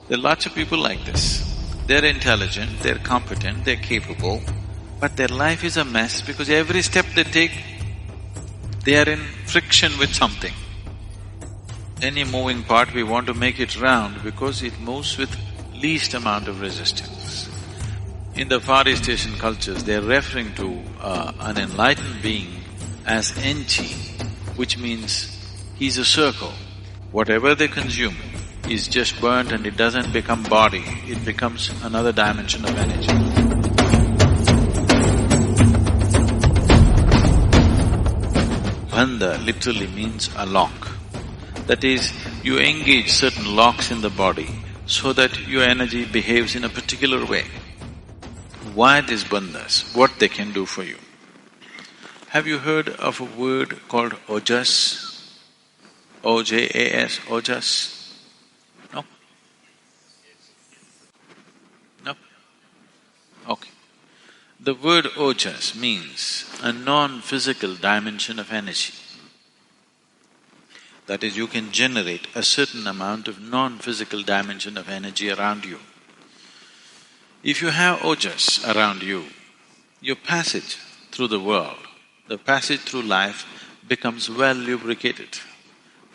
There are lots of people like this. They're intelligent, they're competent, they're capable, but their life is a mess because every step they take, they are in friction with something. Any moving part, we want to make it round because it moves with least amount of resistance. In the Far East Asian cultures, they're referring to an enlightened being as enchi, which means he's a circle. Whatever they consume is just burnt and it doesn't become body, it becomes another dimension of energy. Bandha literally means a lock. That is, you engage certain locks in the body so that your energy behaves in a particular way. Why these bandhas? What they can do for you? Have you heard of a word called Ojas? O-J-A-S, Ojas? No? No? Okay. The word Ojas means a non-physical dimension of energy. That is, you can generate a certain amount of non-physical dimension of energy around you. If you have Ojas around you, your passage through the world, the passage through life becomes well lubricated.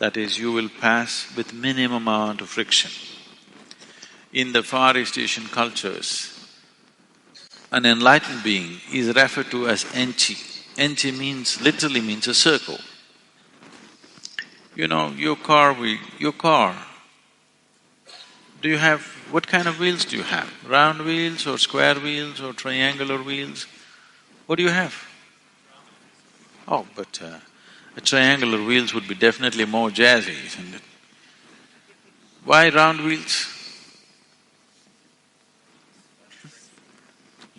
That is, you will pass with minimum amount of friction. In the Far East Asian cultures, an enlightened being is referred to as enchi. Enchi literally means a circle. You know, your car, do you have… what kind of wheels do you have? Round wheels or square wheels or triangular wheels? What do you have? Oh, but a triangular wheels would be definitely more jazzy, isn't it? Why round wheels?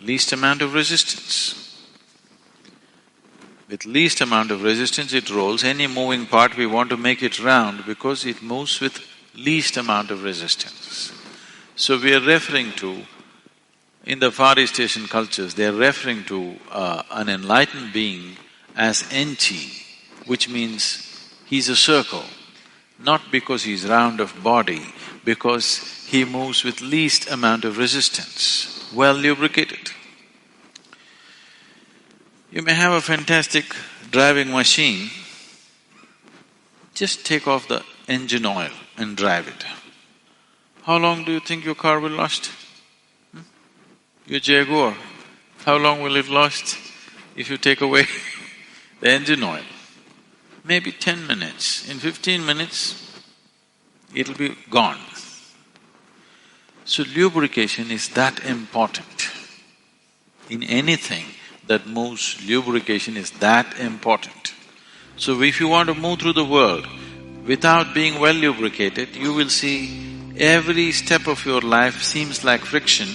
Least amount of resistance. With least amount of resistance it rolls. Any moving part, we want to make it round because it moves with least amount of resistance. So we are referring to… in the Far East Asian cultures, they are referring to an enlightened being as enchi, which means he's a circle, not because he's round of body, because he moves with least amount of resistance, well lubricated. You may have a fantastic driving machine, just take off the engine oil and drive it. How long do you think your car will last? Your Jaguar, how long will it last if you take away the engine oil? Maybe 10 minutes. In 15 minutes, it'll be gone. So lubrication is that important. In anything that moves, lubrication is that important. So if you want to move through the world without being well lubricated, you will see every step of your life seems like friction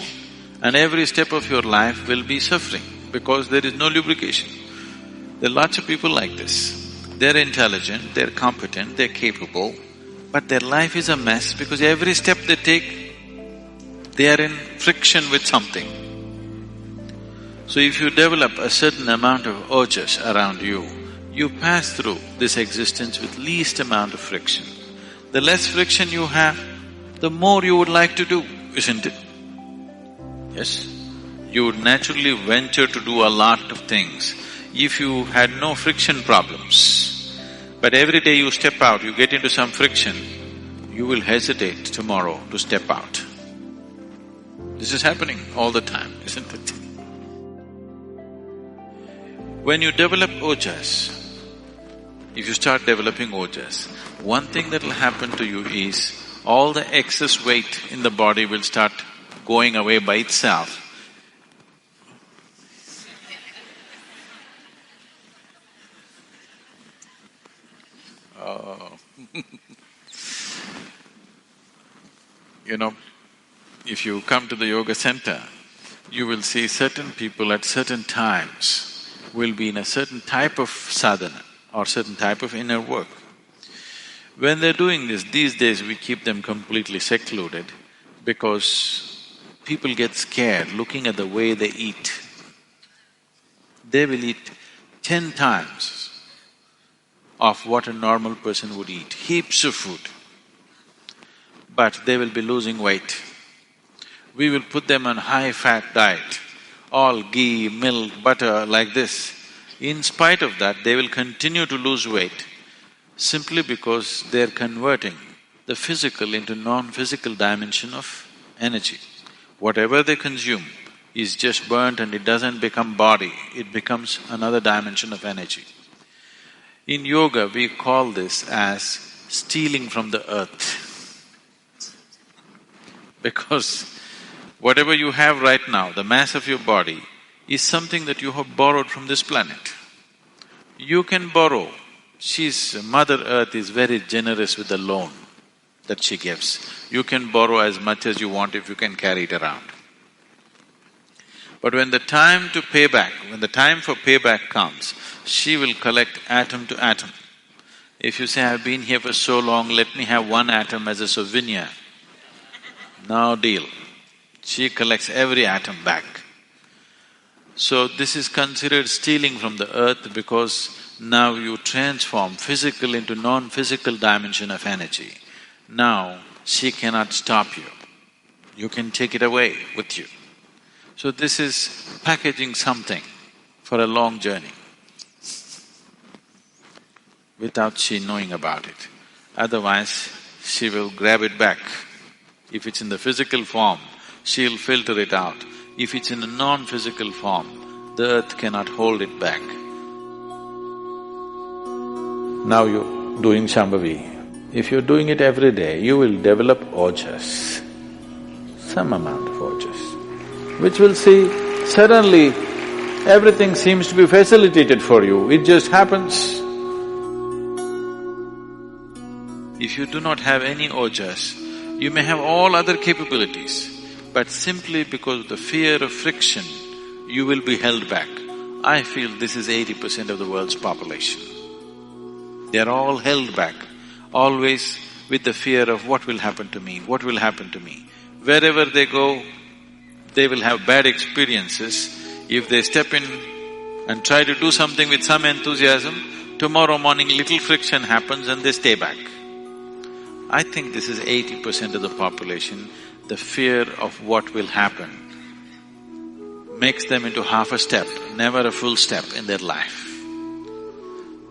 and every step of your life will be suffering because there is no lubrication. There are lots of people like this. They're intelligent, they're competent, they're capable, but their life is a mess because every step they take, they are in friction with something. So if you develop a certain amount of ojas around you, you pass through this existence with least amount of friction. The less friction you have, the more you would like to do, isn't it? Yes? You would naturally venture to do a lot of things if you had no friction problems. But every day you step out, you get into some friction, you will hesitate tomorrow to step out. This is happening all the time, isn't it? When you develop ojas, if you start developing ojas, one thing that will happen to you is all the excess weight in the body will start going away by itself. You know, if you come to the yoga center, you will see certain people at certain times will be in a certain type of sadhana or certain type of inner work. When they're doing this, these days we keep them completely secluded because people get scared looking at the way they eat. They will eat 10 times of what a normal person would eat, heaps of food. but they will be losing weight. We will put them on high-fat diet, all ghee, milk, butter, like this. In spite of that, they will continue to lose weight simply because they're converting the physical into non-physical dimension of energy. Whatever they consume is just burnt and it doesn't become body, it becomes another dimension of energy. In yoga, we call this as stealing from the earth. Because whatever you have right now, the mass of your body, is something that you have borrowed from this planet. You can borrow. Mother Earth is very generous with the loan that she gives. You can borrow as much as you want if you can carry it around. But when the time for payback comes, she will collect atom to atom. If you say, I've been here for so long, let me have one atom as a souvenir, no deal. She collects every atom back. So this is considered stealing from the earth because now you transform physical into non-physical dimension of energy. Now she cannot stop you. You can take it away with you. So this is packaging something for a long journey without she knowing about it. Otherwise, she will grab it back. If it's in the physical form, she'll filter it out. If it's in a non-physical form, the earth cannot hold it back. Now you're doing Shambhavi. If you're doing it every day, you will develop Ojas, some amount of Ojas, which will see suddenly everything seems to be facilitated for you, it just happens. If you do not have any Ojas, you may have all other capabilities, but simply because of the fear of friction, you will be held back. I feel this is 80% of the world's population. They are all held back, always with the fear of what will happen to me, what will happen to me. Wherever they go, they will have bad experiences. If they step in and try to do something with some enthusiasm, tomorrow morning little friction happens and they stay back. I think this is 80% of the population. The fear of what will happen makes them into half a step, never a full step in their life.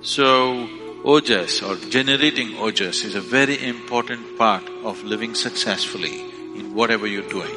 So, Ojas or generating Ojas is a very important part of living successfully in whatever you're doing.